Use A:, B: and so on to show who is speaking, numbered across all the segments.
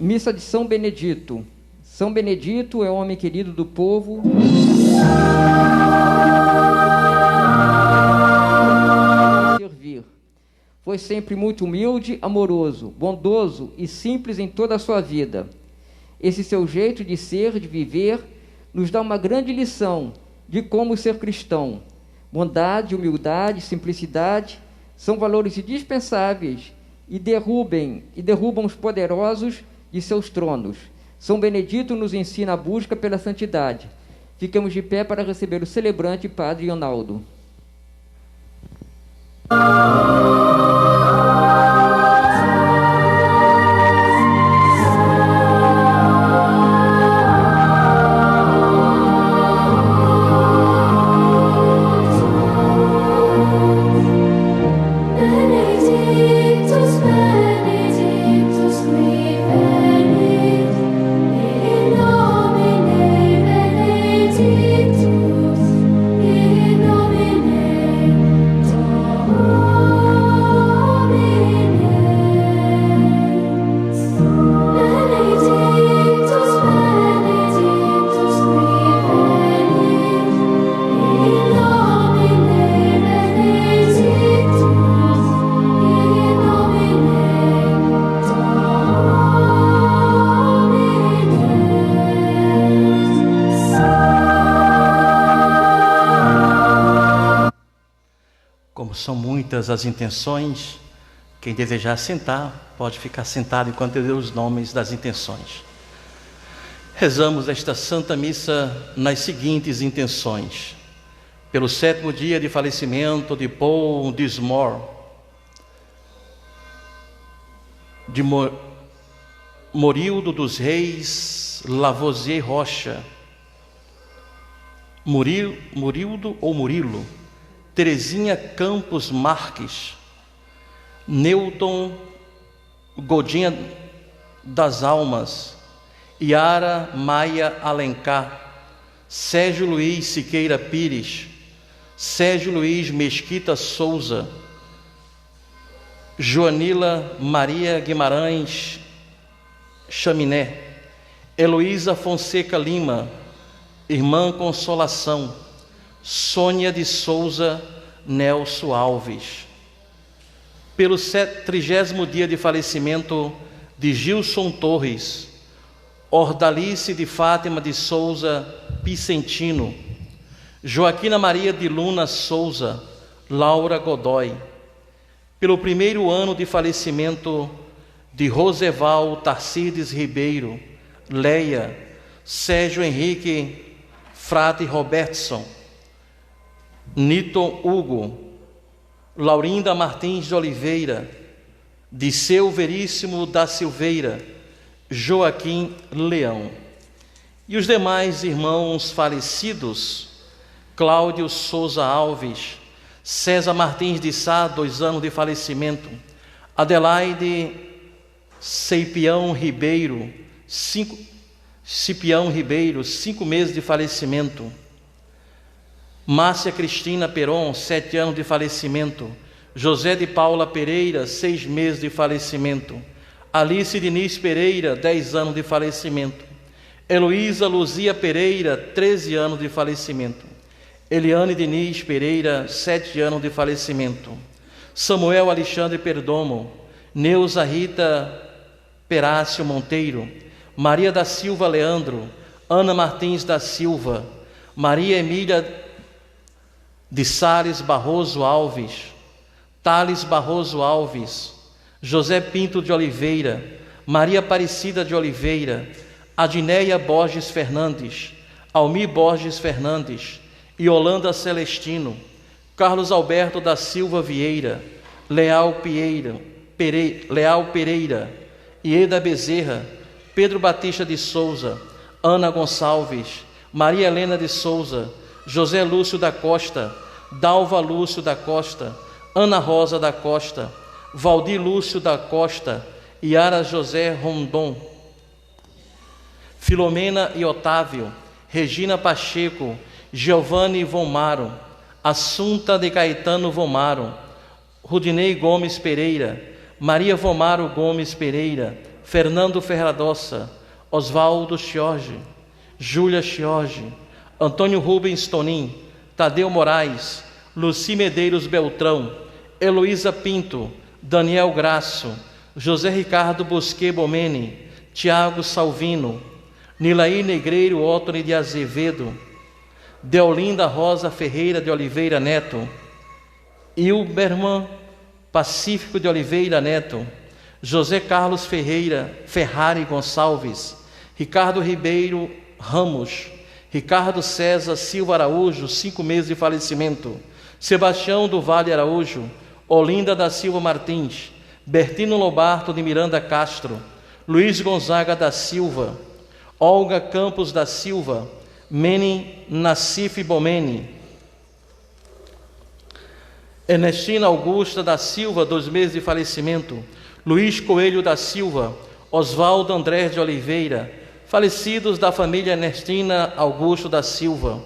A: Missa de São Benedito. São Benedito é homem querido do povo. Servir. Foi sempre muito humilde, amoroso, bondoso e simples em toda a sua vida. Esse seu jeito de ser, de viver, nos dá uma grande lição de como ser cristão. Bondade, humildade, simplicidade são valores indispensáveis e derrubam os poderosos de seus tronos. São Benedito nos ensina a busca pela santidade. Ficamos de pé para receber o celebrante Padre Ronaldo.
B: São muitas as intenções. Quem desejar sentar, pode ficar sentado enquanto eu dou os nomes das intenções. Rezamos esta Santa Missa nas seguintes intenções: pelo 7º dia de falecimento de Paul Dismore, de Morildo dos Reis Lavoisier Rocha, Murildo ou Murilo, Terezinha Campos Marques, Newton Godinha das Almas, Yara Maia Alencar, Sérgio Luiz Siqueira Pires, Sérgio Luiz Mesquita Souza, Joanila Maria Guimarães Chaminé, Heloísa Fonseca Lima, Irmã Consolação, Sônia de Souza Nelson Alves. Pelo 30º dia de falecimento de Gilson Torres, Ordalice de Fátima de Souza Picentino, Joaquina Maria de Luna Souza, Laura Godoy. Pelo 1º ano de falecimento de Roseval Tarcides Ribeiro, Leia, Sérgio Henrique Frade Robertson, Nito Hugo, Laurinda Martins de Oliveira, Disseu Veríssimo da Silveira, Joaquim Leão. E os demais irmãos falecidos: Cláudio Souza Alves, César Martins de Sá, 2 anos de falecimento, Adelaide Cipião Ribeiro, 5 meses de falecimento, Márcia Cristina Peron, 7 anos de falecimento, José de Paula Pereira, 6 meses de falecimento, Alice Diniz Pereira, 10 anos de falecimento, Heloísa Luzia Pereira, 13 anos de falecimento, Eliane Diniz Pereira, 7 anos de falecimento, Samuel Alexandre Perdomo, Neuza Rita Perácio Monteiro, Maria da Silva Leandro, Ana Martins da Silva, Maria Emília de Sales Barroso Alves, Thales Barroso Alves, José Pinto de Oliveira, Maria Aparecida de Oliveira, Adneia Borges Fernandes, Almir Borges Fernandes, Yolanda Celestino, Carlos Alberto da Silva Vieira, Leal Pereira, Ieda Bezerra, Pedro Batista de Souza, Ana Gonçalves, Maria Helena de Souza, José Lúcio da Costa, Dalva Lúcio da Costa, Ana Rosa da Costa, Valdir Lúcio da Costa, Yara José Rondon, Filomena e Otávio, Regina Pacheco, Giovanni Vomaro, Assunta de Caetano Vomaro, Rudinei Gomes Pereira, Maria Vomaro Gomes Pereira, Fernando Ferradossa, Oswaldo Chiorge, Júlia Chiorge, Antônio Rubens Tonin, Tadeu Moraes, Luci Medeiros Beltrão, Heloísa Pinto, Daniel Graço, José Ricardo Bosquet Bomene, Tiago Salvino, Nilaí Negreiro Ótone de Azevedo, Deolinda Rosa Ferreira de Oliveira Neto, Ilberman Pacífico de Oliveira Neto, José Carlos Ferrari Gonçalves, Ricardo Ribeiro Ramos, Ricardo César Silva Araújo, 5 meses de falecimento, Sebastião do Vale Araújo, Olinda da Silva Martins, Bertino Lobato de Miranda Castro, Luiz Gonzaga da Silva, Olga Campos da Silva, Mene Nassif Bomene, Ernestina Augusta da Silva, 2 meses de falecimento, Luiz Coelho da Silva, Oswaldo André de Oliveira, falecidos da família Ernestina Augusto da Silva,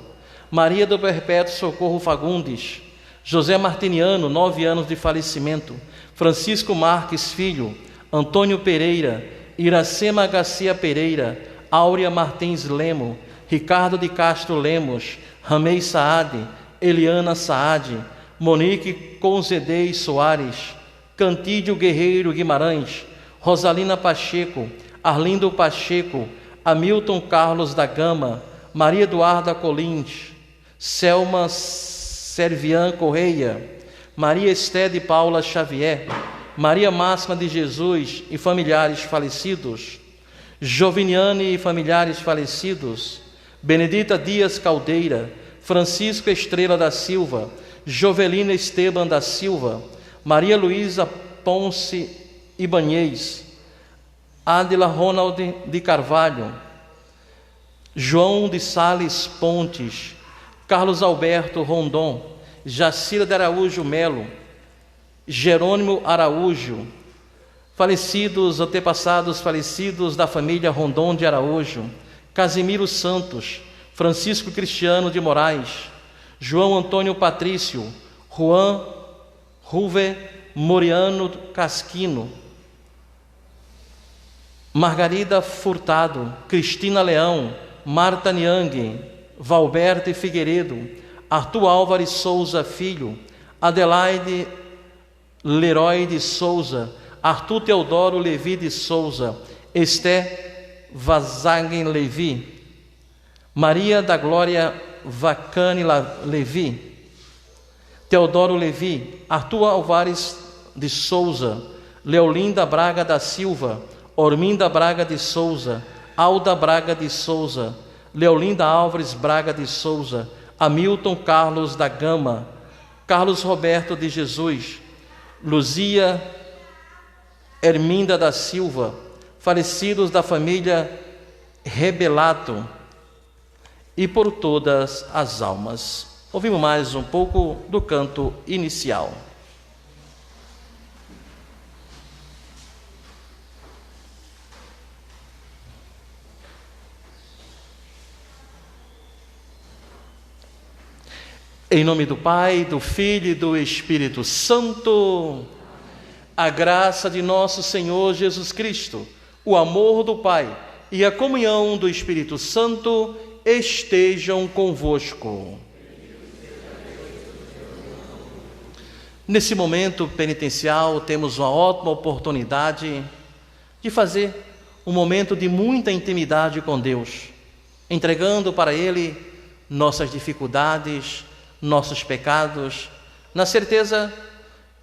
B: Maria do Perpétuo Socorro Fagundes, José Martiniano, 9 anos de falecimento, Francisco Marques Filho, Antônio Pereira, Iracema Garcia Pereira, Áurea Martins Lemo, Ricardo de Castro Lemos, Ramei Saad, Eliana Saad, Monique Conzedei Soares, Cantídio Guerreiro Guimarães, Rosalina Pacheco, Arlindo Pacheco, Hamilton Carlos da Gama, Maria Eduarda Colins, Selma Servian Correia, Maria Esté de Paula Xavier, Maria Máxima de Jesus e familiares falecidos, Joviniane e familiares falecidos, Benedita Dias Caldeira, Francisco Estrela da Silva, Jovelina Esteban da Silva, Maria Luísa Ponce Ibanez, Adila Ronald de Carvalho, João de Sales Pontes, Carlos Alberto Rondon, Jacira de Araújo Melo, Jerônimo Araújo, falecidos, antepassados falecidos da família Rondon de Araújo, Casimiro Santos, Francisco Cristiano de Moraes, João Antônio Patrício, Juan Ruve Moriano Casquino, Margarida Furtado, Cristina Leão, Marta Niang, Valberto Figueiredo, Arthur Álvares Souza Filho, Adelaide Leroy de Souza, Arthur Teodoro Levi de Souza, Esté Vazagen Levi, Maria da Glória Vacane Levi, Teodoro Levi, Arthur Alvares de Souza, Leolinda Braga da Silva, Orminda Braga de Souza, Alda Braga de Souza, Leolinda Álvares Braga de Souza, Hamilton Carlos da Gama, Carlos Roberto de Jesus, Luzia Herminda da Silva, falecidos da família Rebelato, e por todas as almas. Ouvimos mais um pouco do canto inicial. Em nome do Pai, do Filho e do Espírito Santo, a graça de nosso Senhor Jesus Cristo, o amor do Pai e a comunhão do Espírito Santo estejam convosco. Nesse momento penitencial, temos uma ótima oportunidade de fazer um momento de muita intimidade com Deus, entregando para Ele nossas dificuldades, nossos pecados, na certeza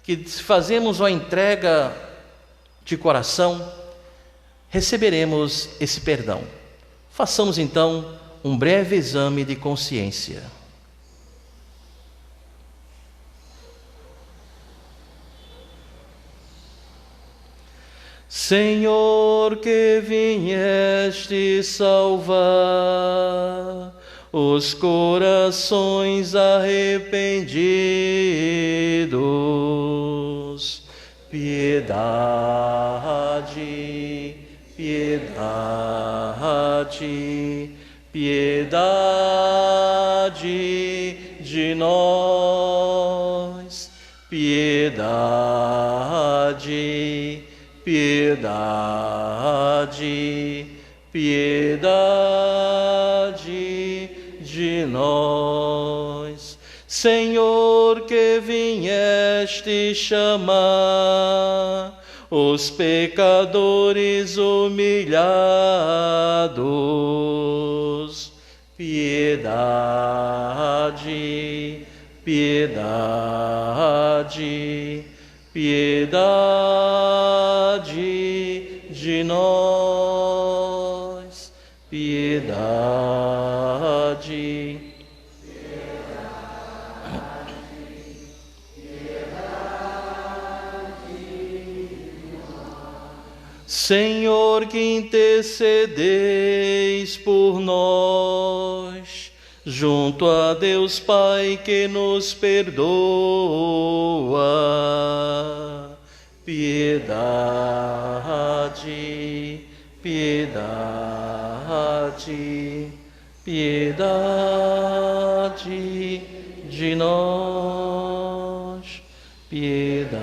B: que se fazemos uma entrega de coração, receberemos esse perdão. Façamos então um breve exame de consciência. Senhor, que vieste salvar os corações arrependidos, piedade, piedade, piedade de nós, piedade, piedade piedade de nós. Senhor, que vieste chamar os pecadores humilhados, piedade, piedade, piedade de nós, piedade. Senhor, que intercedeis por nós, junto a Deus Pai que nos perdoa, piedade, piedade, piedade de nós, piedade.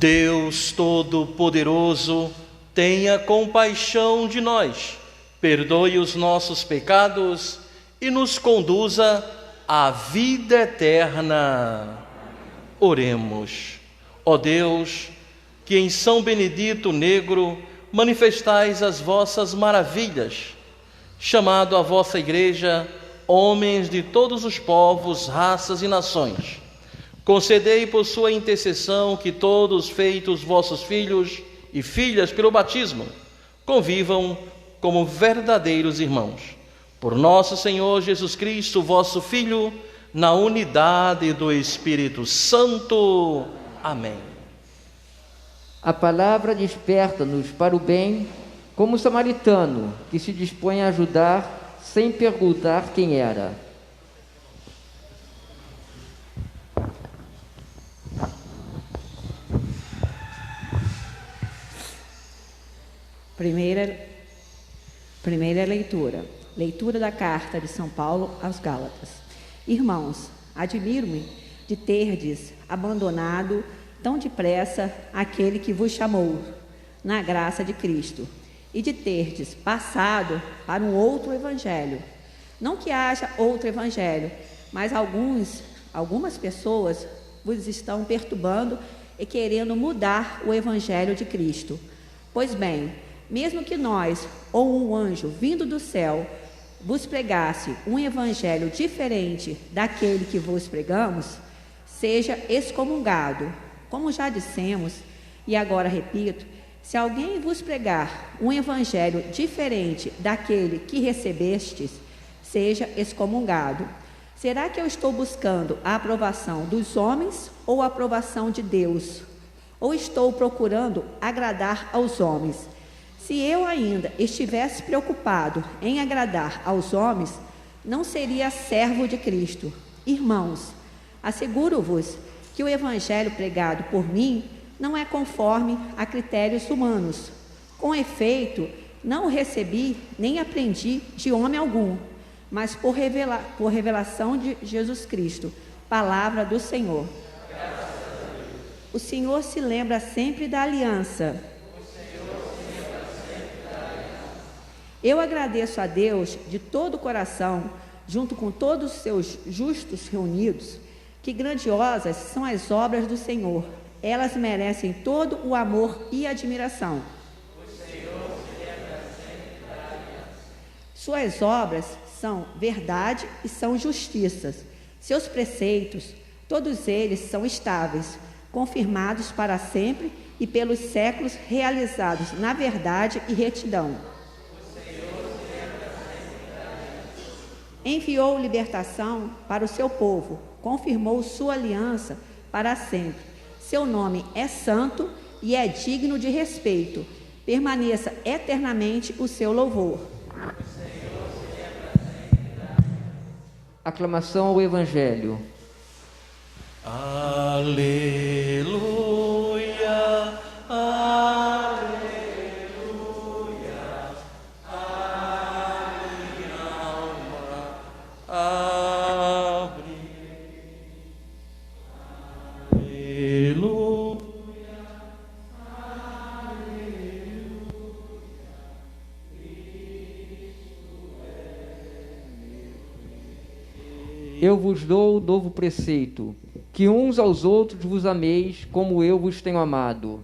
B: Deus Todo-Poderoso, tenha compaixão de nós, perdoe os nossos pecados e nos conduza à vida eterna. Oremos. Ó Deus, que em São Benedito Negro manifestais as vossas maravilhas, chamado à vossa igreja homens de todos os povos, raças e nações, concedei por sua intercessão que todos, feitos vossos filhos e filhas pelo batismo, convivam como verdadeiros irmãos. Por nosso Senhor Jesus Cristo, vosso Filho, na unidade do Espírito Santo. Amém.
A: A palavra desperta-nos para o bem, como o samaritano que se dispõe a ajudar sem perguntar quem era.
C: Primeira leitura. Leitura da carta de São Paulo aos Gálatas. Irmãos, admiro-me de terdes abandonado tão depressa aquele que vos chamou na graça de Cristo, e de terdes passado para um outro evangelho. Não que haja outro evangelho, mas algumas pessoas vos estão perturbando e querendo mudar o evangelho de Cristo. Pois bem, mesmo que nós, ou um anjo vindo do céu, vos pregasse um evangelho diferente daquele que vos pregamos, seja excomungado. Como já dissemos, e agora repito, se alguém vos pregar um evangelho diferente daquele que recebestes, seja excomungado. Será que eu estou buscando a aprovação dos homens ou a aprovação de Deus? Ou estou procurando agradar aos homens? Se eu ainda estivesse preocupado em agradar aos homens, não seria servo de Cristo. Irmãos, asseguro-vos que o evangelho pregado por mim não é conforme a critérios humanos. Com efeito, não o recebi nem aprendi de homem algum, mas por revelação de Jesus Cristo, palavra do Senhor. O Senhor se lembra sempre da aliança. Eu agradeço a Deus de todo o coração, junto com todos os seus justos reunidos, que grandiosas são as obras do Senhor. Elas merecem todo o amor e admiração. Suas obras são verdade e são justiças. Seus preceitos, todos eles são estáveis, confirmados para sempre e pelos séculos, realizados na verdade e retidão. Enviou libertação para o seu povo, confirmou sua aliança para sempre. Seu nome é santo e é digno de respeito. Permaneça eternamente o seu louvor.
A: Aclamação ao Evangelho.
B: Aleluia, aleluia, a minha alma
A: eu vos dou novo preceito, que uns aos outros vos ameis, como eu vos tenho amado.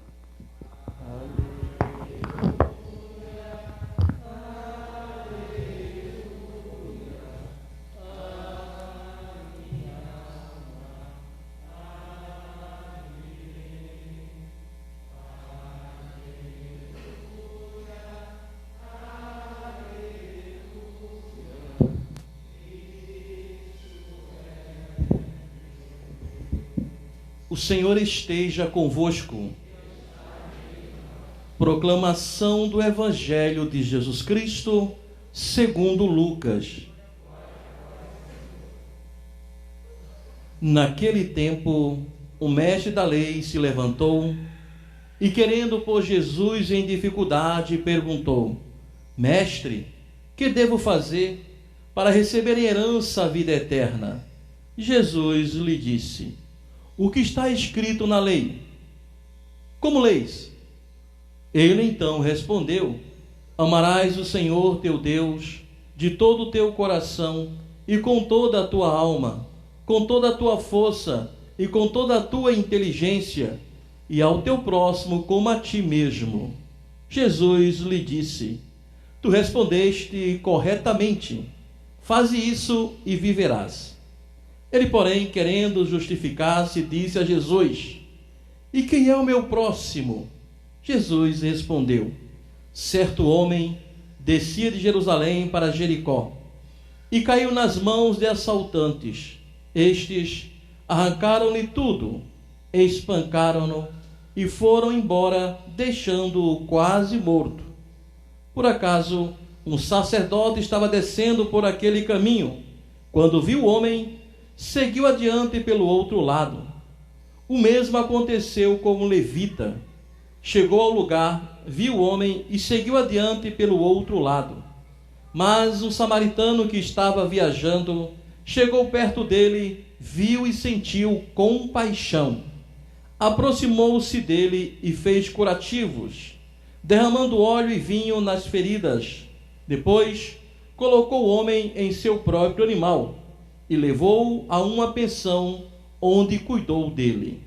B: O Senhor esteja convosco. Proclamação do Evangelho de Jesus Cristo, segundo Lucas. Naquele tempo, o mestre da lei se levantou e, querendo pôr Jesus em dificuldade, perguntou: Mestre, que devo fazer para receber em herança a vida eterna? Jesus lhe disse: o que está escrito na lei? Como leis? Ele então respondeu: amarás o Senhor teu Deus de todo o teu coração e com toda a tua alma, com toda a tua força e com toda a tua inteligência, e ao teu próximo como a ti mesmo. Jesus lhe disse: tu respondeste corretamente, faze isso e viverás. Ele, porém, querendo justificar-se, disse a Jesus: e quem é o meu próximo? Jesus respondeu: certo homem descia de Jerusalém para Jericó e caiu nas mãos de assaltantes. Estes arrancaram-lhe tudo, espancaram-no e foram embora, deixando-o quase morto. Por acaso, um sacerdote estava descendo por aquele caminho. Quando viu o homem, seguiu adiante pelo outro lado. O mesmo aconteceu com o levita. Chegou ao lugar, viu o homem e seguiu adiante pelo outro lado. Mas um samaritano que estava viajando chegou perto dele, viu e sentiu compaixão. Aproximou-se dele e fez curativos, derramando óleo e vinho nas feridas. Depois, colocou o homem em seu próprio animal e levou-o a uma pensão, onde cuidou dele.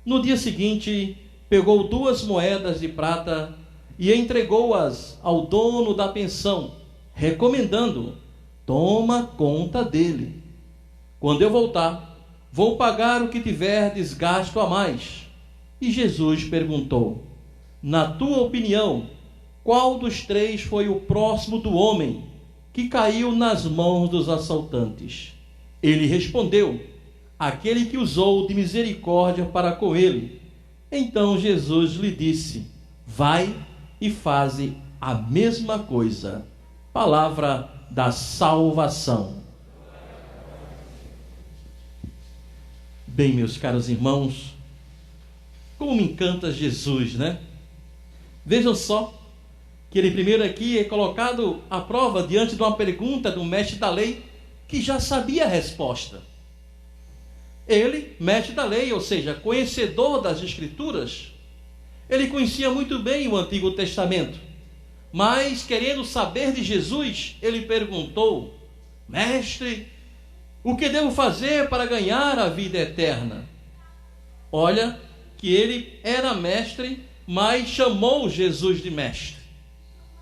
B: No dia seguinte, pegou 2 moedas de prata e entregou-as ao dono da pensão, recomendando: toma conta dele. Quando eu voltar, vou pagar o que tiverdes gasto a mais. E Jesus perguntou: na tua opinião, qual dos 3 foi o próximo do homem que caiu nas mãos dos assaltantes? Ele respondeu: aquele que usou de misericórdia para com ele. Então Jesus lhe disse: vai e faze a mesma coisa. Palavra da salvação. Bem, meus caros irmãos, como me encanta Jesus, né? Vejam só que ele primeiro aqui é colocado à prova diante de uma pergunta do mestre da lei, que já sabia a resposta. Ele, mestre da lei, ou seja, conhecedor das Escrituras, ele conhecia muito bem o Antigo Testamento, mas querendo saber de Jesus, ele perguntou: mestre, o que devo fazer para ganhar a vida eterna? Olha que ele era mestre, mas chamou Jesus de mestre.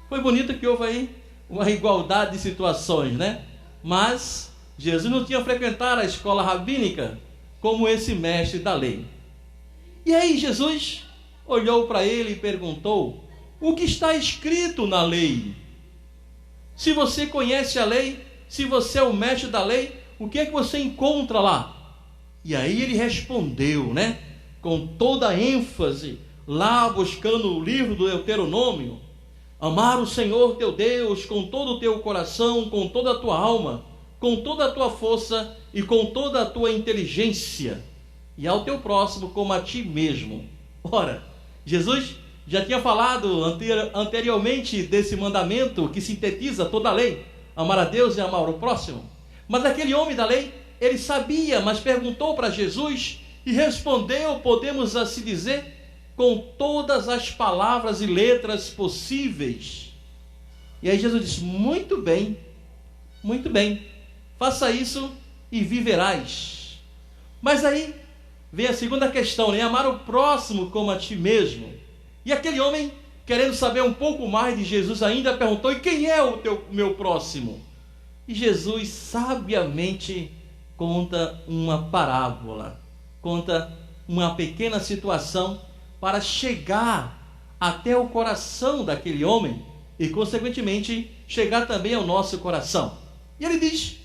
B: Foi bonito que houve aí uma igualdade de situações, né? Mas Jesus não tinha frequentado a escola rabínica como esse mestre da lei. E aí Jesus olhou para ele e perguntou: o que está escrito na lei? Se você conhece a lei, se você é o mestre da lei, o que é que você encontra lá? E aí ele respondeu, né, com toda a ênfase, lá buscando o livro do Deuteronômio: amar o Senhor teu Deus com todo o teu coração, com toda a tua alma, com toda a tua força e com toda a tua inteligência, e ao teu próximo como a ti mesmo. Ora, Jesus já tinha falado anteriormente desse mandamento que sintetiza toda a lei: amar a Deus e amar o próximo. Mas aquele homem da lei, ele sabia, mas perguntou para Jesus e respondeu, podemos assim dizer, com todas as palavras e letras possíveis. E aí Jesus disse: muito bem, faça isso e viverás. Mas aí vem a segunda questão, né? Amar o próximo como a ti mesmo. E aquele homem, querendo saber um pouco mais de Jesus ainda, perguntou: e quem é o meu próximo? E Jesus sabiamente conta uma parábola, conta uma pequena situação para chegar até o coração daquele homem e, consequentemente, chegar também ao nosso coração. E ele diz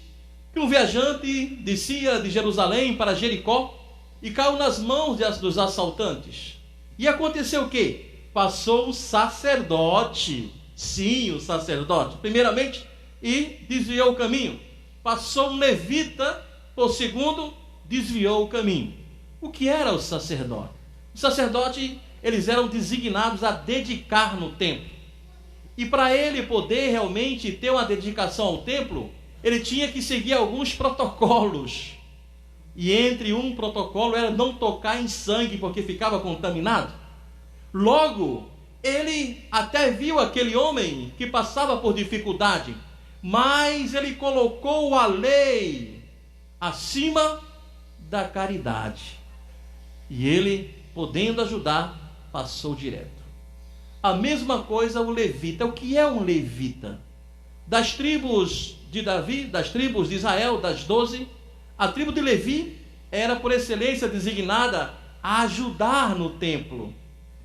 B: que um viajante descia de Jerusalém para Jericó e caiu nas mãos dos assaltantes. E aconteceu o quê? Passou o sacerdote, sim, o sacerdote, primeiramente, e desviou o caminho. Passou um levita, por segundo, desviou o caminho. O que era o sacerdote? O sacerdote, eles eram designados a dedicar no templo. E para ele poder realmente ter uma dedicação ao templo, ele tinha que seguir alguns protocolos. E entre um protocolo era não tocar em sangue, porque ficava contaminado. Logo, ele até viu aquele homem que passava por dificuldade, mas ele colocou a lei acima da caridade. E ele, podendo ajudar, passou direto. A mesma coisa o levita. O que é um levita? Das tribos de Davi, das tribos de Israel, das 12, a tribo de Levi era por excelência designada a ajudar no templo.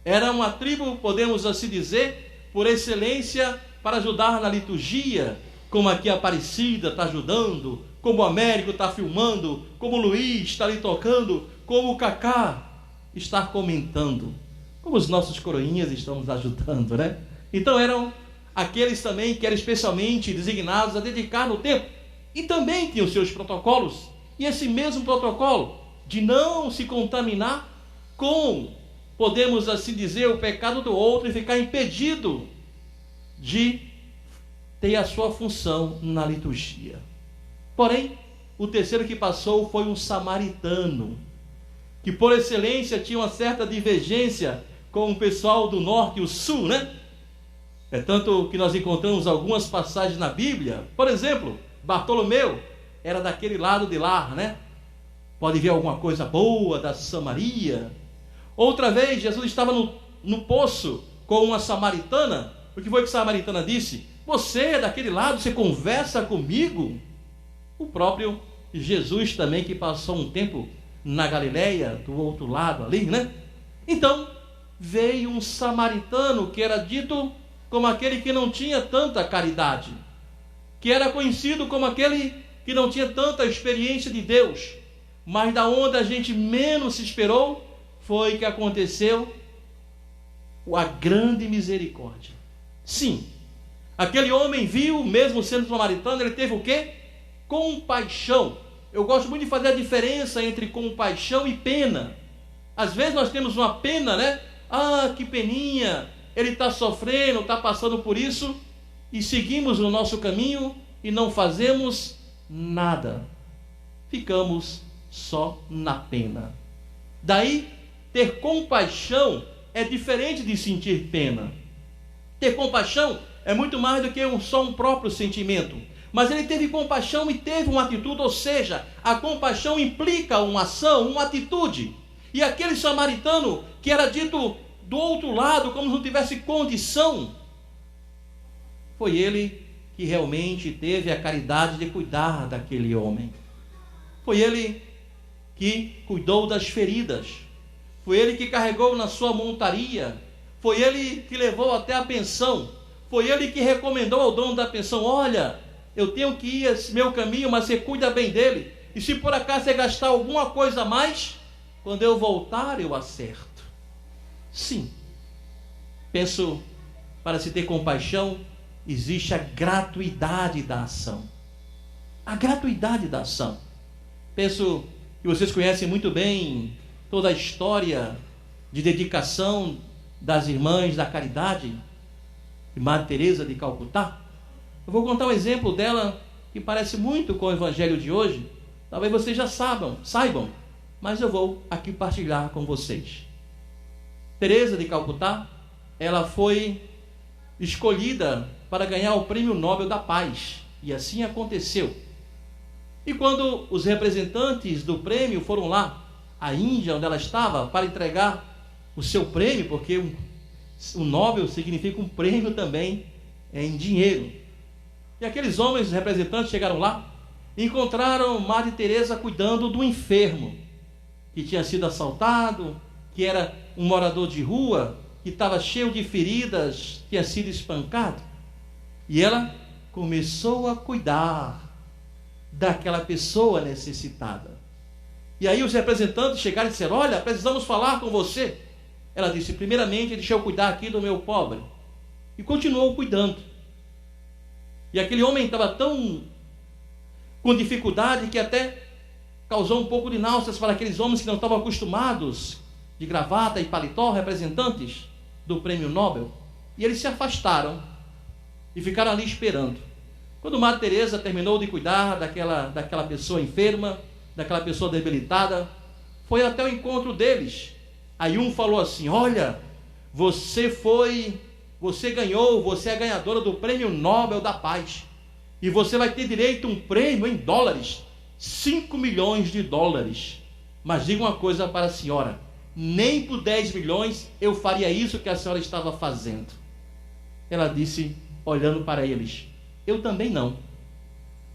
B: Era uma tribo, podemos assim dizer, por excelência para ajudar na liturgia, como aqui a Aparecida está ajudando, como o Américo está filmando, como o Luiz está ali tocando, como o Cacá está comentando, como os nossos coroinhas estão nos ajudando, né? Então eram aqueles também que eram especialmente designados a dedicar no templo. E também tinham seus protocolos. E esse mesmo protocolo de não se contaminar com, podemos assim dizer, o pecado do outro e ficar impedido de ter a sua função na liturgia. Porém, o terceiro que passou foi um samaritano, que por excelência tinha uma certa divergência com o pessoal do norte e o sul, né? É tanto que nós encontramos algumas passagens na Bíblia. Por exemplo, Bartolomeu era daquele lado de lá, né? Pode ver alguma coisa boa da Samaria. Outra vez, Jesus estava no poço com uma samaritana. O que foi que a samaritana disse? Você é daquele lado, você conversa comigo? O próprio Jesus também, que passou um tempo na Galileia, do outro lado ali, né? Então, veio um samaritano que era dito como aquele que não tinha tanta caridade, que era conhecido como aquele que não tinha tanta experiência de Deus, mas da onde a gente menos se esperou, foi que aconteceu a grande misericórdia. Sim, aquele homem viu, mesmo sendo samaritano, ele teve o quê? Compaixão. Eu gosto muito de fazer a diferença entre compaixão e pena. Às vezes nós temos uma pena, né? Ah, que peninha, ele está sofrendo, está passando por isso, e seguimos o nosso caminho e não fazemos nada. Ficamos só na pena. Daí, ter compaixão é diferente de sentir pena. Ter compaixão é muito mais do que só um próprio sentimento. Mas ele teve compaixão e teve uma atitude, ou seja, a compaixão implica uma ação, uma atitude. E aquele samaritano que era dito do outro lado, como se não tivesse condição, foi ele que realmente teve a caridade de cuidar daquele homem. Foi ele que cuidou das feridas. Foi ele que carregou na sua montaria. Foi ele que levou até a pensão. Foi ele que recomendou ao dono da pensão: olha, eu tenho que ir esse meu caminho, mas você cuida bem dele. E se por acaso você gastar alguma coisa a mais, quando eu voltar eu acerto. Sim, penso, para se ter compaixão, existe a gratuidade da ação. A gratuidade da ação. Penso que vocês conhecem muito bem toda a história de dedicação das irmãs da caridade, de Madre Teresa de Calcutá. Eu vou contar um exemplo dela que parece muito com o evangelho de hoje. Talvez vocês já saibam, mas eu vou aqui partilhar com vocês. Teresa de Calcutá, ela foi escolhida para ganhar o Prêmio Nobel da Paz, e assim aconteceu. E quando os representantes do prêmio foram lá, à Índia, onde ela estava, para entregar o seu prêmio, porque o Nobel significa um prêmio também em dinheiro. E aqueles homens representantes chegaram lá e encontraram Madre Teresa cuidando do enfermo, que tinha sido assaltado, que era um morador de rua, que estava cheio de feridas, tinha sido espancado. E ela começou a cuidar daquela pessoa necessitada. E aí os representantes chegaram e disseram: olha, precisamos falar com você. Ela disse: primeiramente, deixa eu cuidar aqui do meu pobre. E continuou cuidando. E aquele homem estava tão com dificuldade que até causou um pouco de náuseas para aqueles homens que não estavam acostumados, de gravata e paletó, representantes do prêmio Nobel. E eles se afastaram e ficaram ali esperando. Quando Madre Teresa terminou de cuidar daquela pessoa enferma, daquela pessoa debilitada, foi até o encontro deles. Aí um falou assim: olha, você ganhou, você é a ganhadora do prêmio Nobel da Paz. E você vai ter direito a um prêmio em dólares, 5 milhões de dólares. Mas diga uma coisa para a senhora: nem por 10 milhões eu faria isso que a senhora estava fazendo. Ela disse, olhando para eles: eu também não.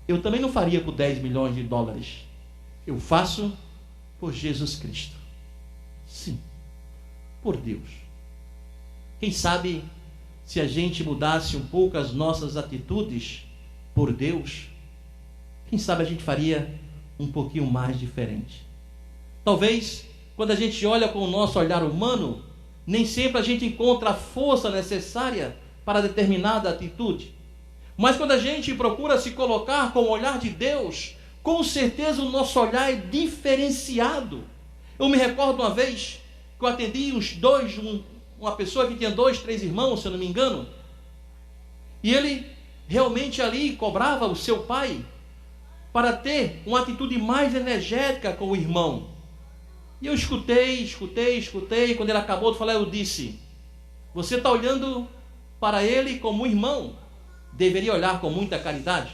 B: Eu também não faria por 10 milhões de dólares. Eu faço por Jesus Cristo. Sim, por Deus. Quem sabe, se a gente mudasse um pouco as nossas atitudes por Deus, quem sabe a gente faria um pouquinho mais diferente. Talvez, quando a gente olha com o nosso olhar humano, nem sempre a gente encontra a força necessária para determinada atitude. Mas quando a gente procura se colocar com o olhar de Deus, com certeza o nosso olhar é diferenciado. Eu me recordo uma vez que eu atendi uma pessoa que tinha 2, 3 irmãos, se eu não me engano, e ele realmente ali cobrava o seu pai para ter uma atitude mais energética com o irmão. E eu escutei, quando ele acabou de falar, eu disse: você está olhando para ele como um irmão, deveria olhar com muita caridade.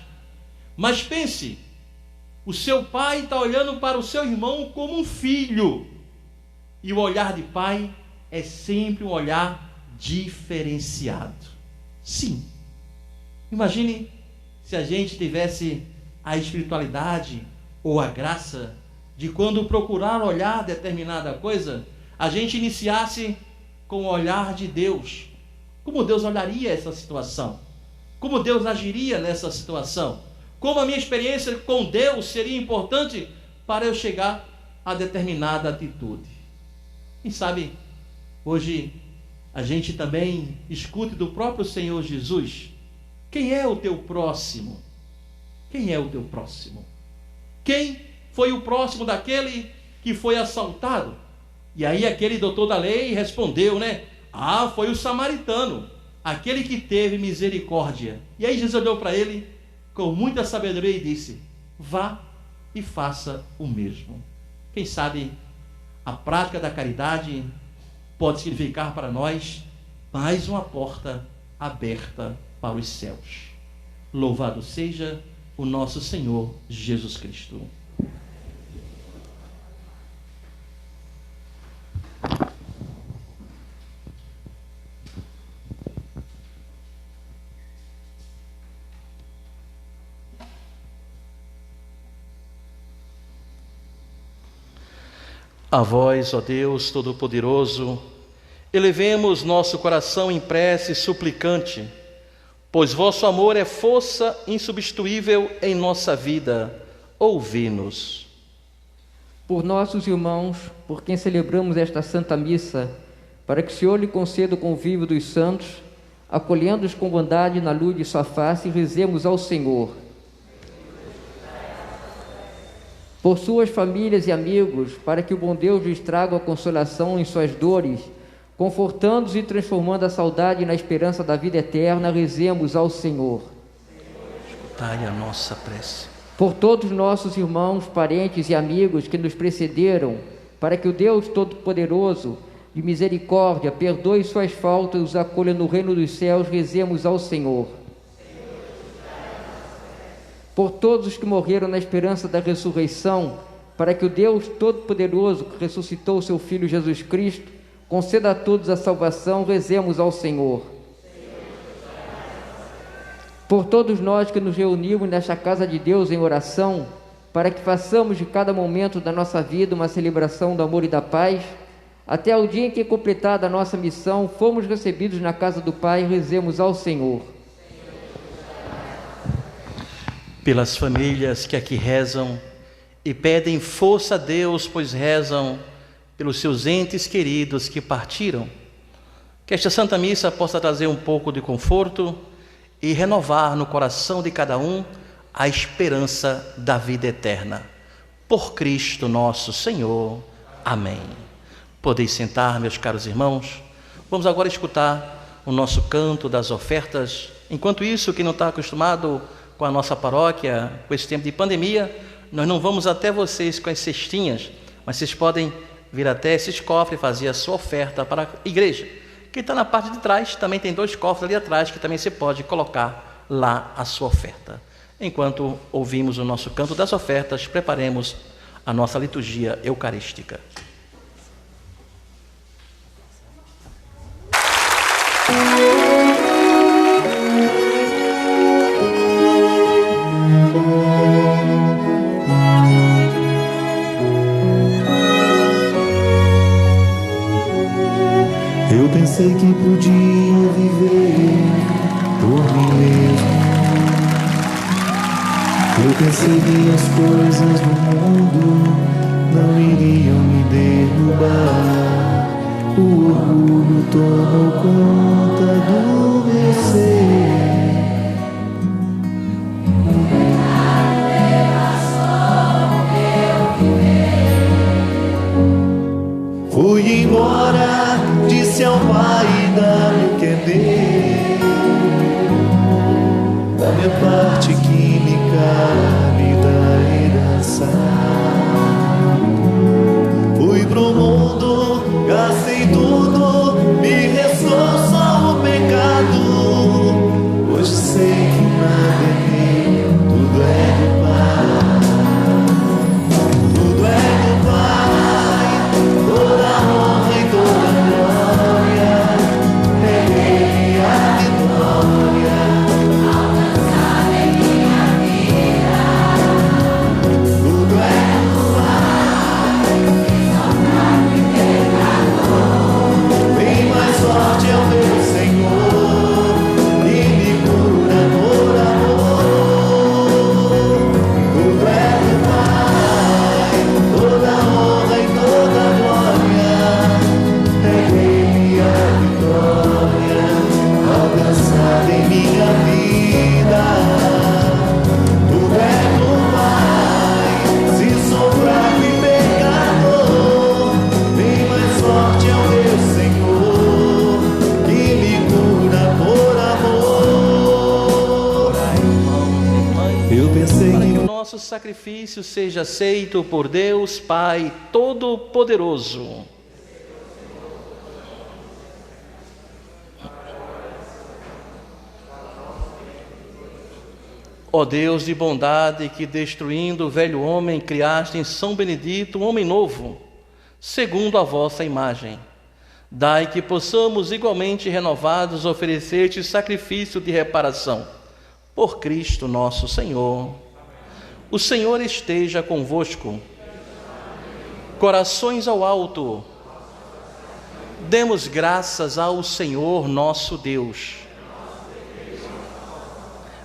B: Mas pense, o seu pai está olhando para o seu irmão como um filho, e o olhar de pai é sempre um olhar diferenciado. Sim. Imagine se a gente tivesse a espiritualidade ou a graça de, quando procurar olhar determinada coisa, a gente iniciasse com o olhar de Deus. Como Deus olharia essa situação? Como Deus agiria nessa situação? Como a minha experiência com Deus seria importante para eu chegar a determinada atitude? Quem sabe hoje a gente também escute do próprio Senhor Jesus: quem é o teu próximo? Quem é o teu próximo? Quem foi o próximo daquele que foi assaltado? E aí aquele doutor da lei respondeu, né? Foi o samaritano, aquele que teve misericórdia. E aí Jesus olhou para ele com muita sabedoria e disse: vá e faça o mesmo. Quem sabe a prática da caridade pode significar para nós mais uma porta aberta para os céus. Louvado seja o nosso Senhor Jesus Cristo. A vós, ó Deus Todo-Poderoso, elevemos nosso coração em prece suplicante, pois vosso amor é força insubstituível em nossa vida. Ouvi-nos.
A: Por nossos irmãos, por quem celebramos esta Santa Missa, para que o Senhor lhe conceda o convívio dos santos, acolhendo-os com bondade na luz de sua face, rezemos ao Senhor. Por suas famílias e amigos, para que o bom Deus lhes traga a consolação em suas dores, confortando-os e transformando a saudade na esperança da vida eterna, rezemos ao Senhor.
B: Escutai a nossa prece.
A: Por todos nossos irmãos, parentes e amigos que nos precederam, para que o Deus Todo-Poderoso, de misericórdia, perdoe suas faltas e os acolha no reino dos céus, rezemos ao Senhor. por todos os que morreram na esperança da ressurreição, para que o Deus Todo-Poderoso, que ressuscitou o seu Filho Jesus Cristo, conceda a todos a salvação. Rezemos ao Senhor. Por todos nós que nos reunimos nesta casa de Deus em oração, para que façamos de cada momento da nossa vida uma celebração do amor e da paz, até o dia em que, completada a nossa missão, fomos recebidos na casa do Pai, rezemos ao Senhor.
B: Pelas famílias que aqui rezam e pedem força a Deus, pois rezam pelos seus entes queridos que partiram, que esta Santa Missa possa trazer um pouco de conforto e renovar no coração de cada um a esperança da vida eterna. Por Cristo nosso Senhor. Amém. Podeis sentar, meus caros irmãos. Vamos agora escutar o nosso canto das ofertas. Enquanto isso, quem não está acostumado com a nossa paróquia, com esse tempo de pandemia, nós não vamos até vocês com as cestinhas, mas vocês podem vir até esses cofres e fazer a sua oferta para a igreja. Quem está na parte de trás, também tem 2 cofres ali atrás, que também você pode colocar lá a sua oferta. Enquanto ouvimos o nosso canto das ofertas, preparemos a nossa liturgia eucarística.
D: Eu pensei que podia viver por mim mesmo. Eu pensei que as coisas do mundo não iriam me derrubar. O orgulho tomou conta do meu ser. Fui embora, disse ao pai, dá-me o que é meu, da minha parte química e da herança. Fui pro mundo, gastei tudo, me restou só o pecado. Hoje sei que nada é meu, tudo é do Pai. Tudo é do Pai, toda honra e toda glória, é Ele a vitória, alcançada em minha vida. Tudo é do Pai, que só fraco e pecador, bem mais forte é o meu Senhor, e me cura por amor. Tudo é do Pai, toda honra e toda glória, é Ele a vitória, alcançada em minha vida. Tudo é do Pai, se sou fraco e pecador, bem mais forte é o meu Senhor, que me cura por amor. Eu pensei
B: Para que
D: que
B: o nosso sacrifício seja aceito por Deus Pai Todo-Poderoso. Ó Deus de bondade, que destruindo o velho homem, criaste em São Benedito um homem novo, segundo a vossa imagem. Dai que possamos igualmente renovados oferecer-te sacrifício de reparação. Por Cristo nosso Senhor. O Senhor esteja convosco. Corações ao alto. Demos graças ao Senhor nosso Deus.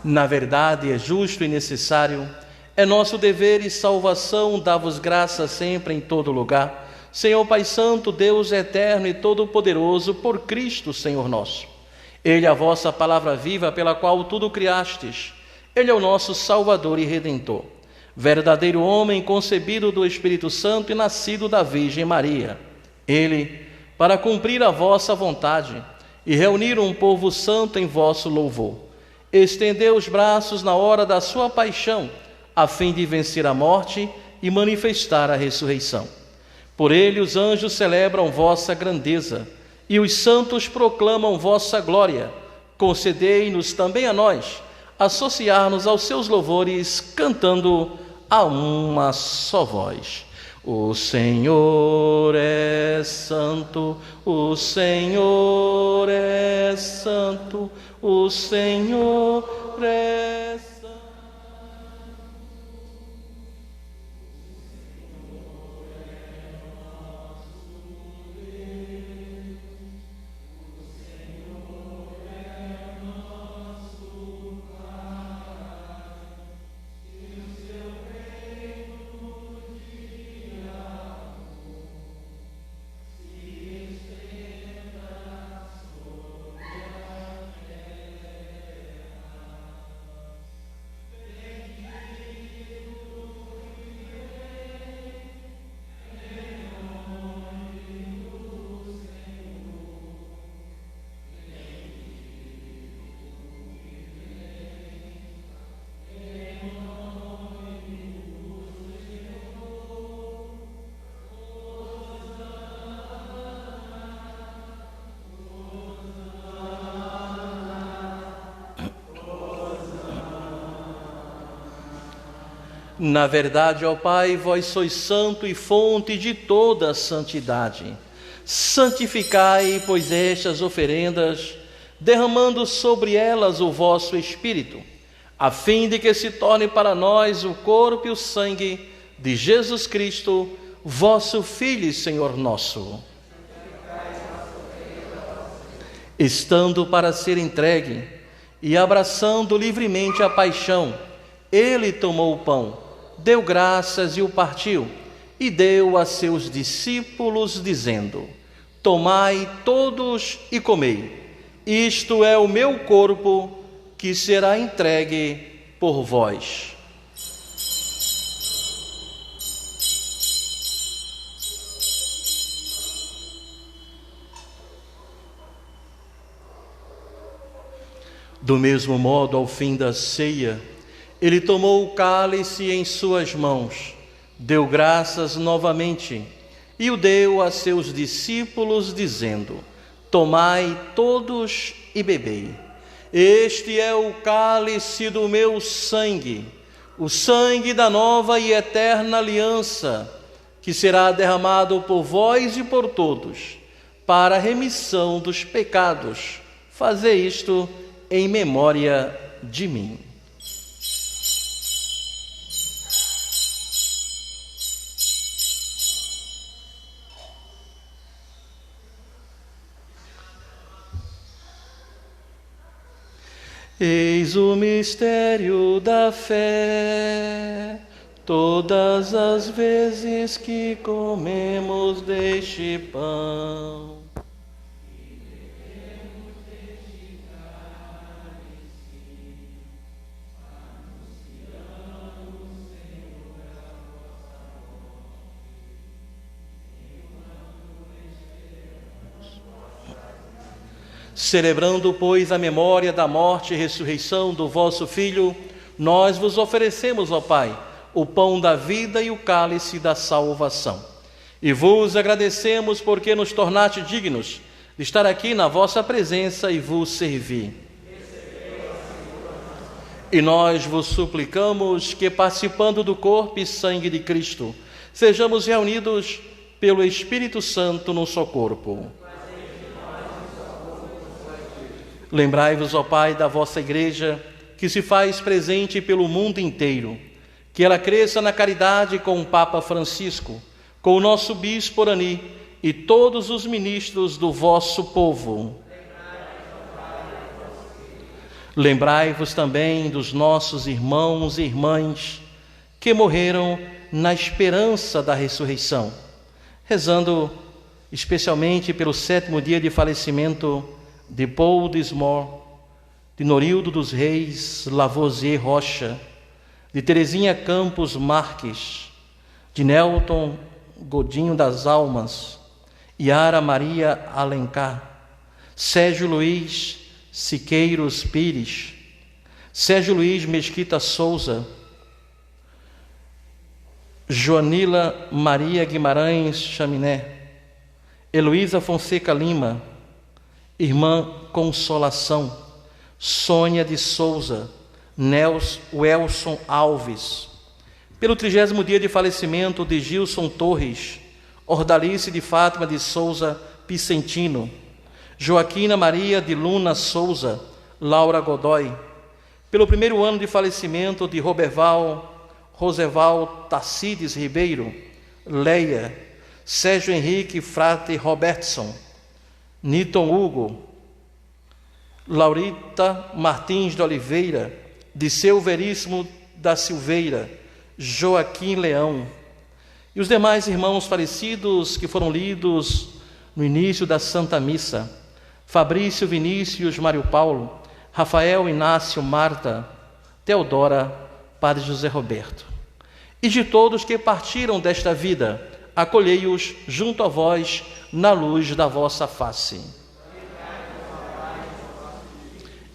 B: Na verdade, é justo e necessário, é nosso dever e salvação dar-vos graças sempre em todo lugar, Senhor Pai Santo, Deus eterno e todo-poderoso, por Cristo, Senhor nosso. Ele é a vossa palavra viva, pela qual tudo criastes. Ele é o nosso Salvador e Redentor, verdadeiro homem, concebido do Espírito Santo e nascido da Virgem Maria. Ele, para cumprir a vossa vontade e reunir um povo santo em vosso louvor, estendeu os braços na hora da sua paixão, a fim de vencer a morte e manifestar a ressurreição. Por ele os anjos celebram vossa grandeza, e os santos proclamam vossa glória. Concedei-nos também a nós associar-nos aos seus louvores, cantando a uma só voz. O Senhor é santo, o Senhor é santo, o Senhor é santo. Na verdade, ó Pai, vós sois santo e fonte de toda a santidade. Santificai, pois, estas oferendas, derramando sobre elas o vosso Espírito, a fim de que se torne para nós o corpo e o sangue de Jesus Cristo, vosso Filho e Senhor nosso. Estando para ser entregue e abraçando livremente a paixão, ele tomou o pão, deu graças e o partiu, e deu a seus discípulos, dizendo: tomai todos e comei, isto é o meu corpo, que será entregue por vós. Do mesmo modo, ao fim da ceia, ele tomou o cálice em suas mãos, deu graças novamente e o deu a seus discípulos, dizendo: tomai todos e bebei. Este é o cálice do meu sangue, o sangue da nova e eterna aliança, que será derramado por vós e por todos, para a remissão dos pecados. Fazei isto em memória de mim. Eis o mistério da fé. Todas as vezes que comemos deste pão, celebrando, pois, a memória da morte e ressurreição do vosso Filho, nós vos oferecemos, ó Pai, o pão da vida e o cálice da salvação. E vos agradecemos porque nos tornaste dignos de estar aqui na vossa presença e vos servir. E nós vos suplicamos que, participando do corpo e sangue de Cristo, sejamos reunidos pelo Espírito Santo num só corpo. Lembrai-vos, ó Pai, da vossa Igreja, que se faz presente pelo mundo inteiro, que ela cresça na caridade com o Papa Francisco, com o nosso Bispo Orani e todos os ministros do vosso povo. Lembrai-vos também dos nossos irmãos e irmãs que morreram na esperança da ressurreição, rezando especialmente pelo 7º dia de falecimento de Paul Desmore, de Norildo dos Reis Lavoisier Rocha, de Terezinha Campos Marques, de Nelton Godinho das Almas, Yara Maria Alencar, Sérgio Luiz Siqueiros Pires, Sérgio Luiz Mesquita Souza, Joanila Maria Guimarães Chaminé, Heloísa Fonseca Lima, Irmã Consolação, Sônia de Souza, Welson Alves. Pelo 30º dia de falecimento de Gilson Torres, Ordalice de Fátima de Souza Picentino, Joaquina Maria de Luna Souza, Laura Godoy. Pelo 1º ano de falecimento de Roseval Tacides Ribeiro, Leia, Sérgio Henrique Frate Robertson, Niton Hugo, Laurita Martins de Oliveira, Disseu Veríssimo da Silveira, Joaquim Leão, e os demais irmãos falecidos que foram lidos no início da Santa Missa: Fabrício Vinícius Mário Paulo, Rafael Inácio Marta, Teodora, Padre José Roberto. E de todos que partiram desta vida, acolhei-os junto a vós na luz da vossa face.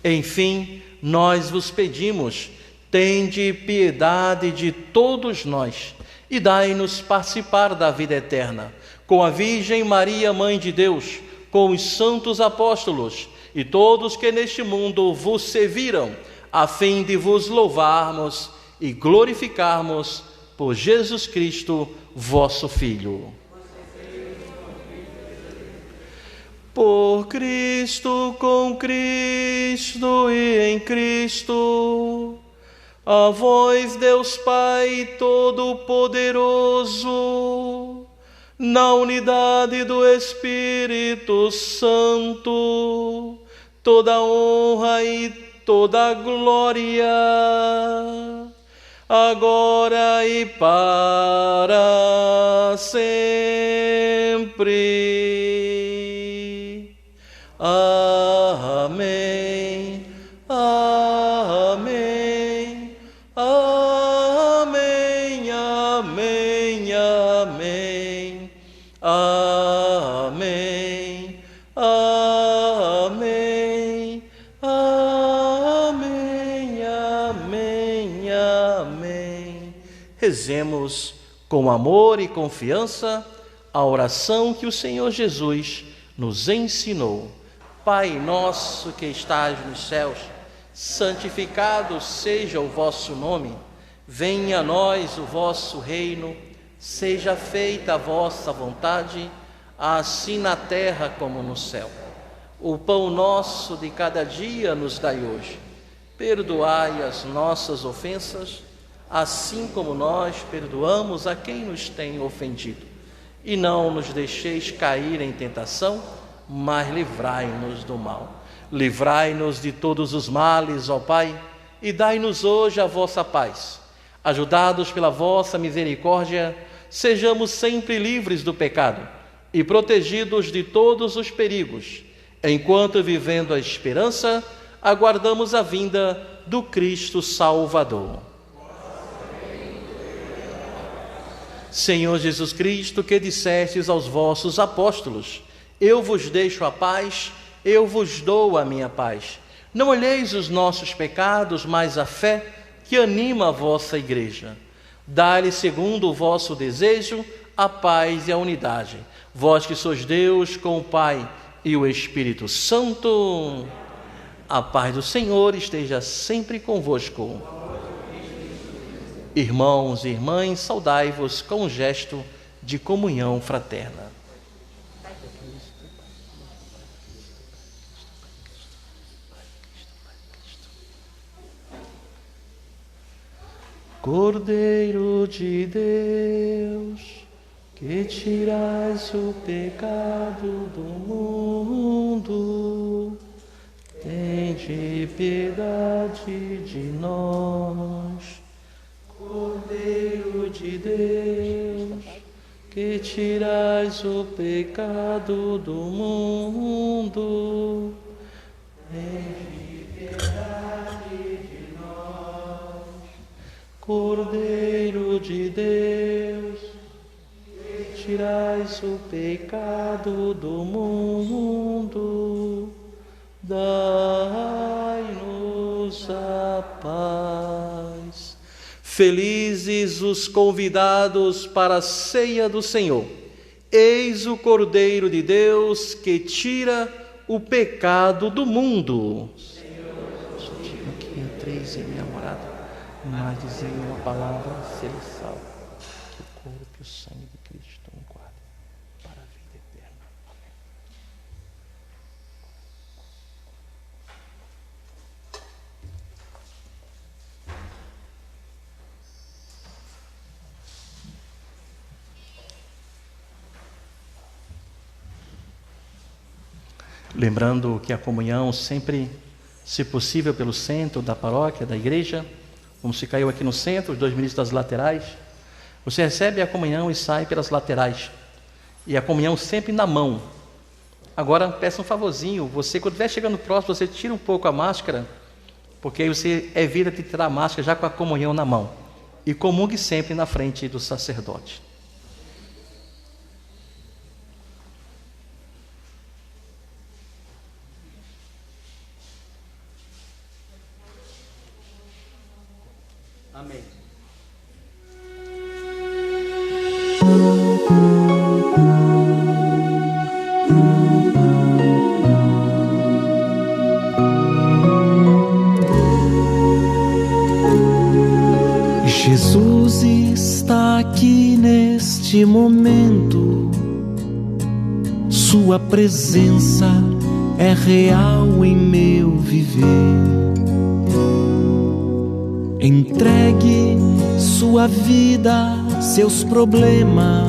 B: Enfim, nós vos pedimos, tende piedade de todos nós e dai-nos participar da vida eterna, com a Virgem Maria, Mãe de Deus, com os santos apóstolos e todos que neste mundo vos serviram, a fim de vos louvarmos e glorificarmos por Jesus Cristo, vosso Filho. Por Cristo, com Cristo e em Cristo, a vós, Deus Pai Todo-Poderoso, na unidade do Espírito Santo, toda honra e toda glória, agora e para sempre. Amém. Amém. Amém. Amém. Amém. Amém. Amém. Amém. Amém. Amém. Rezemos com amor e confiança a oração que o Senhor Jesus nos ensinou. Pai nosso que estás nos céus, santificado seja o vosso nome. Venha a nós o vosso reino. Seja feita a vossa vontade, assim na terra como no céu. O pão nosso de cada dia nos dai hoje. Perdoai as nossas ofensas, assim como nós perdoamos a quem nos tem ofendido. E não nos deixeis cair em tentação, mas livrai-nos do mal. Livrai-nos de todos os males, ó Pai, e dai-nos hoje a vossa paz. Ajudados pela vossa misericórdia, sejamos sempre livres do pecado e protegidos de todos os perigos, enquanto, vivendo a esperança, aguardamos a vinda do Cristo Salvador. Senhor Jesus Cristo, que dissestes aos vossos apóstolos: eu vos deixo a paz, eu vos dou a minha paz. Não olheis os nossos pecados, mas a fé que anima a vossa igreja. Dai-lhe, segundo o vosso desejo, a paz e a unidade. Vós que sois Deus com o Pai e o Espírito Santo, a paz do Senhor esteja sempre convosco. Irmãos e irmãs, saudai-vos com um gesto de comunhão fraterna. Cordeiro de Deus, que tirais o pecado do mundo, tende piedade de nós. Cordeiro de Deus, que tirais o pecado do mundo, tende piedade de nós. Cordeiro de Deus, que tirais o pecado do mundo, dai-nos a paz. Felizes os convidados para a ceia do Senhor. Eis o Cordeiro de Deus que tira o pecado do mundo. Senhor, que entreis em minha mas dizer uma palavra, ser salvo, que o corpo e o sangue de Cristo me guardem para a vida eterna. Amém. Lembrando que a comunhão sempre, se possível, pelo centro da paróquia, da igreja, como se caiu aqui no centro, os 2 ministros das laterais, você recebe a comunhão e sai pelas laterais, e a comunhão sempre na mão. Agora peça um favorzinho, você quando estiver chegando próximo, você tira um pouco a máscara, porque aí você evita de tirar a máscara já com a comunhão na mão, e comungue sempre na frente do sacerdote. Amém.
D: Jesus está aqui neste momento. Sua presença é real em meu viver. Entregue sua vida, seus problemas.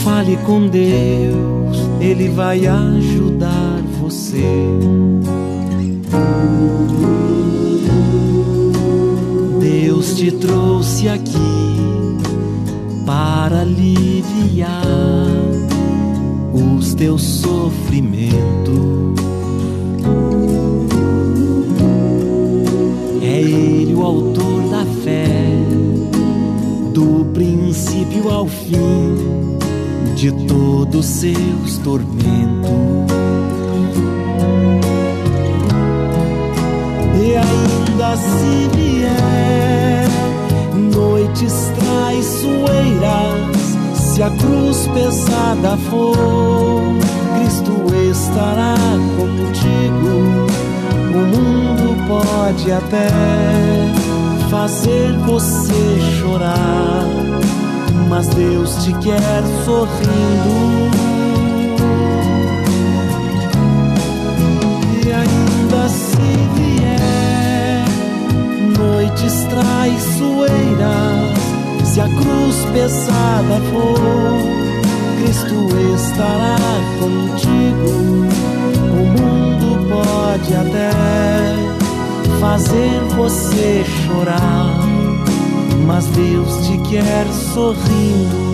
D: Fale com Deus, Ele vai ajudar você. Deus te trouxe aqui para aliviar os teus sofrimentos. É Ele o autor da fé, do princípio ao fim de todos seus tormentos. E ainda se vier noites traiçoeiras, se a cruz pesada for, Cristo estará contigo. O mundo pode até fazer você chorar, mas Deus te quer sorrindo. E ainda se vier noites traiçoeiras, se a cruz pesada for, Cristo estará contigo. O mundo pode até fazer você chorar, mas Deus te quer sorrindo.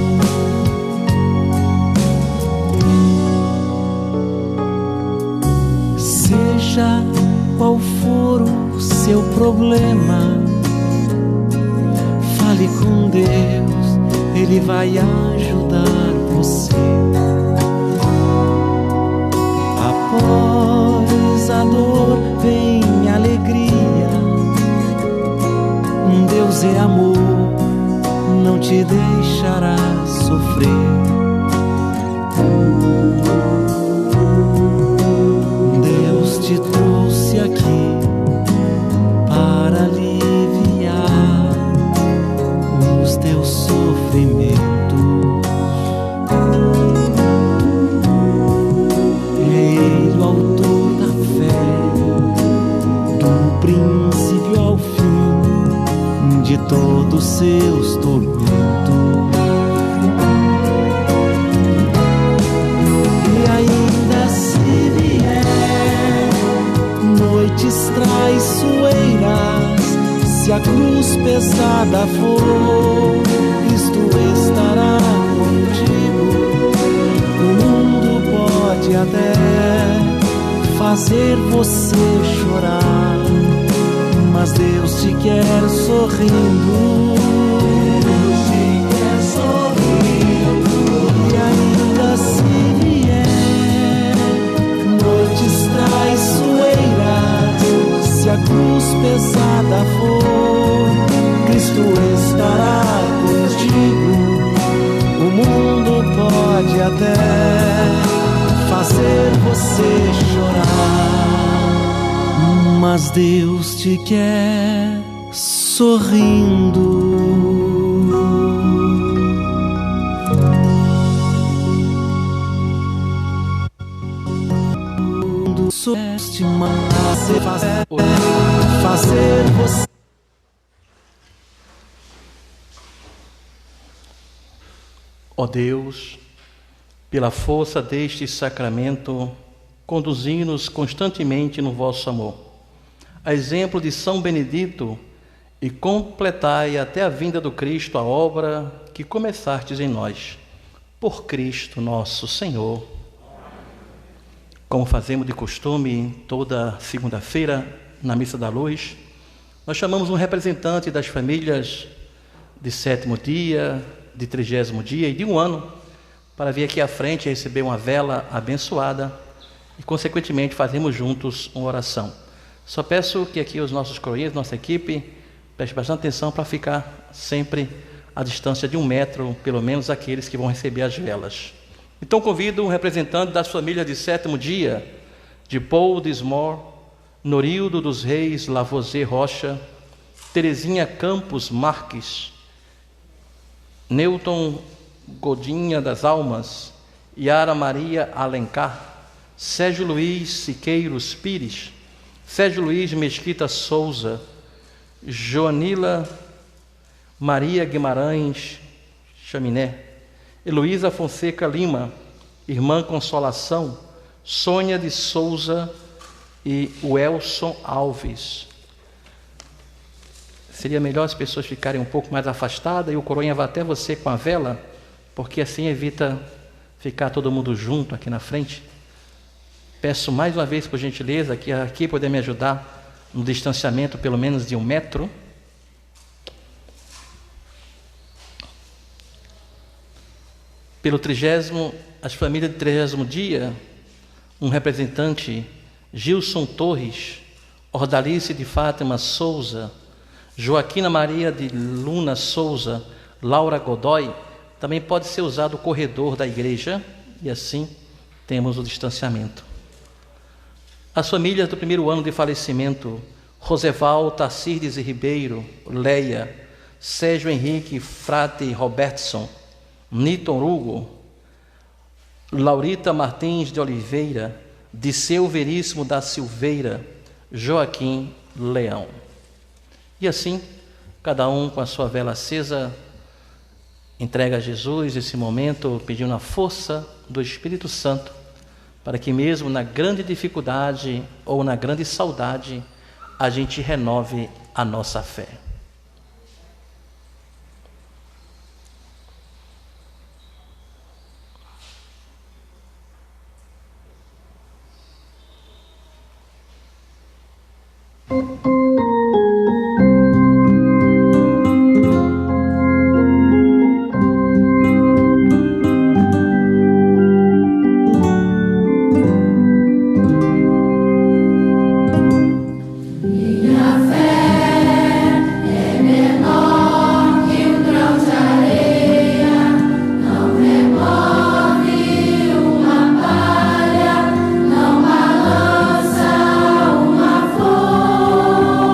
D: Seja qual for o seu problema, fale com Deus, Ele vai ajudar você. Após a dor vem a alegria. Deus é amor, não te deixará sofrer. Deus te trouxe aqui para aliviar os teus sofrimentos. É Ele o autor da fé, do princípio ao fim de todos seus tormentos. E ainda se vier noites traiçoeiras, se a cruz pesada for, Cristo estará contigo. O mundo pode até fazer você chorar, mas Deus te quer sorrindo. Deus te quer sorrindo. E ainda se vier noites traiçoeiras, se a cruz pesada for, Cristo estará contigo. O mundo pode até fazer você chorar, mas Deus te quer sorrindo. Fazer você.
B: Ó Deus, pela força deste sacramento, conduzi-nos constantemente no vosso amor. A exemplo de São Benedito, e completai até a vinda do Cristo a obra que começastes em nós. Por Cristo nosso Senhor. Como fazemos de costume, toda segunda-feira, na Missa da Luz, nós chamamos um representante das famílias de 7º dia, de 30º dia e de 1 ano, para vir aqui à frente receber uma vela abençoada e, consequentemente, fazemos juntos uma oração. Só peço que aqui os nossos coroinhas, nossa equipe, preste bastante atenção para ficar sempre à distância de 1 metro, pelo menos aqueles que vão receber as velas. Então convido um representante das famílias de 7º dia, de Paul Dismore, Norildo dos Reis Lavoisier Rocha, Terezinha Campos Marques, Newton Godinha das Almas, Yara Maria Alencar, Sérgio Luiz Siqueiros Pires, Sérgio Luiz Mesquita Souza, Joanila Maria Guimarães Chaminé, Heloísa Fonseca Lima, Irmã Consolação, Sônia de Souza e Welson Alves. Seria melhor as pessoas ficarem um pouco mais afastadas e o coroinha vai até você com a vela, porque assim evita ficar todo mundo junto aqui na frente. Peço mais uma vez, por gentileza, que aqui poder me ajudar no distanciamento pelo menos de 1 metro. Pelo 30º, as famílias de 30º dia, um representante, Gilson Torres, Ordalice de Fátima Souza, Joaquina Maria de Luna Souza, Laura Godoy, também pode ser usado o corredor da igreja, e assim temos o distanciamento. As famílias do 1º ano de falecimento, Roseval Tacirdes Ribeiro, Leia, Sérgio Henrique Frate Robertson, Niton Hugo, Laurita Martins de Oliveira, Disseu Veríssimo da Silveira, Joaquim Leão. E assim, cada um com a sua vela acesa, entrega a Jesus esse momento, pedindo a força do Espírito Santo, para que mesmo na grande dificuldade ou na grande saudade, a gente renove a nossa fé.
E: Não balança uma flor.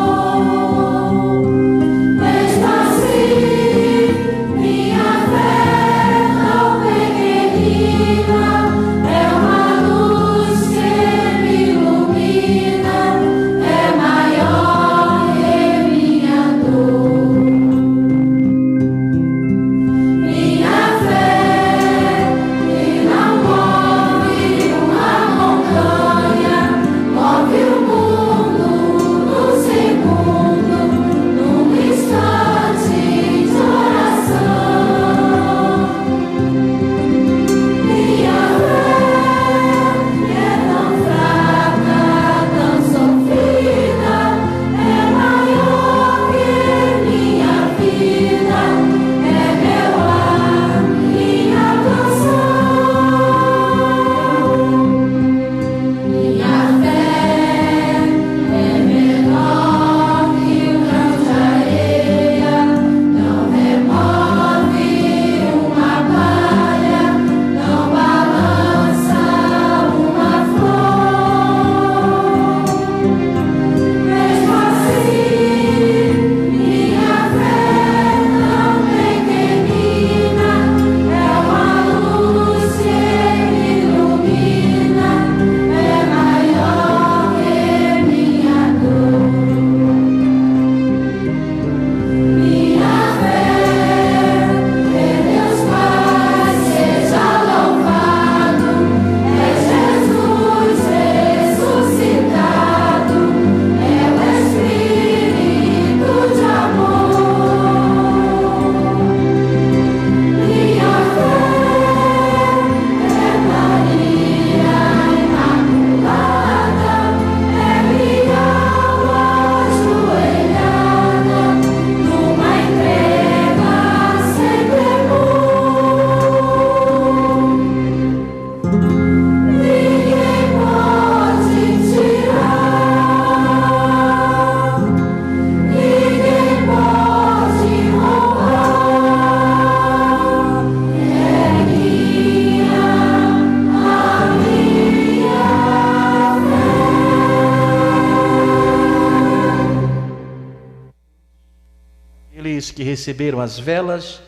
B: que receberam as velas,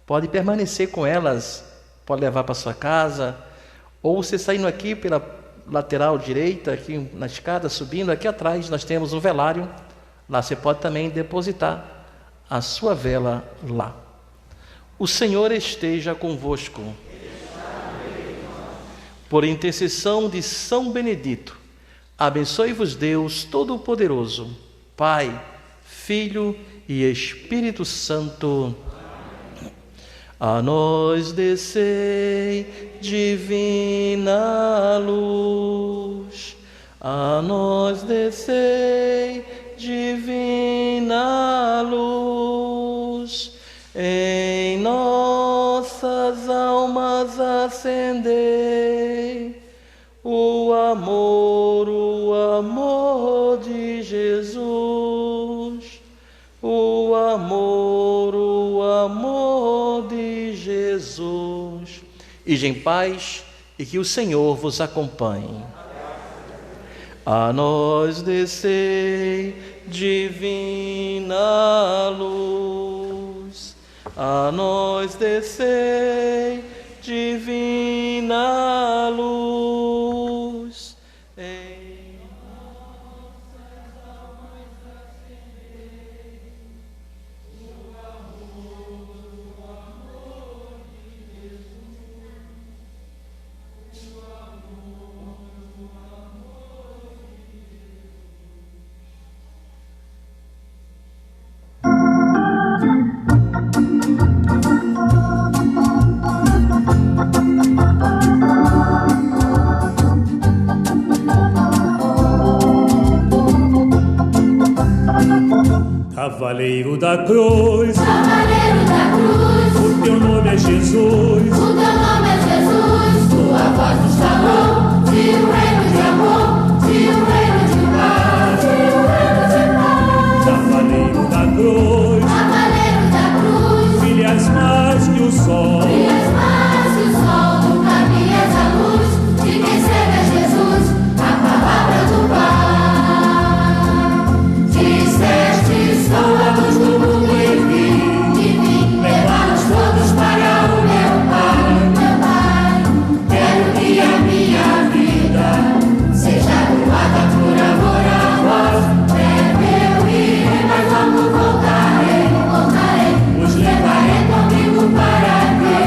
B: pode permanecer com elas, pode levar para sua casa, ou você saindo aqui pela lateral direita, aqui na escada, subindo, aqui atrás nós temos um velário, lá você pode também depositar a sua vela lá. O Senhor esteja convosco. Por intercessão de São Benedito, abençoe-vos Deus Todo-Poderoso, Pai, Filho e Espírito Santo. A nós descei divina luz, a nós descei divina luz, em nossas almas acendei o amor de Jesus, o amor de Jesus. Ide em paz e que o Senhor vos acompanhe. A nós descei divina luz, a nós descei divina luz, em nossas almas acendei o amor de Jesus, o amor de
D: Cavaleiro da cruz,
E: Cavaleiro da cruz,
D: o teu nome é Jesus,
E: o teu nome é Jesus, tua voz nos falou de um reino de amor, de um reino de paz, de um reino de paz.
D: Cavaleiro da cruz,
E: Cavaleiro da cruz,
D: brilhas mais que o sol,
E: brilhas mais que o sol, tu caminhas a luz de quem segue a Jesus, a palavra do Pai. Disseste, sou a luz do mundo e vim levar-nos todos para o meu Pai, meu Pai. Quero que a minha vida seja doada por amor a vós. Breve eu irei, mas logo voltarei, os levarei comigo para quê?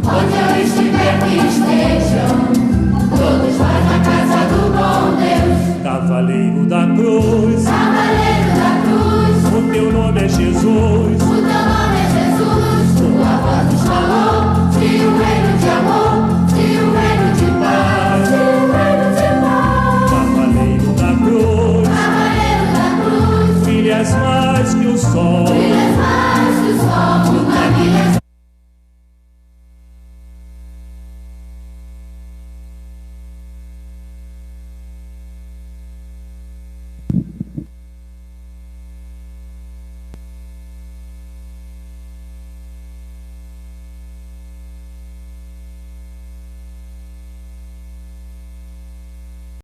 E: Onde eu estiver que estejam todos vós na casa do bom Deus.
D: Cavaleiro da cruz,
E: Cavaleiro da cruz,
D: o teu nome é Jesus,
E: o teu nome é Jesus, tua voz nos falou de um reino de amor, de um reino de paz, de um reino de paz.
D: Cavaleiro da cruz,
E: Cavaleiro da cruz,
D: brilhas mais que o sol,
E: brilhas mais que o sol, tu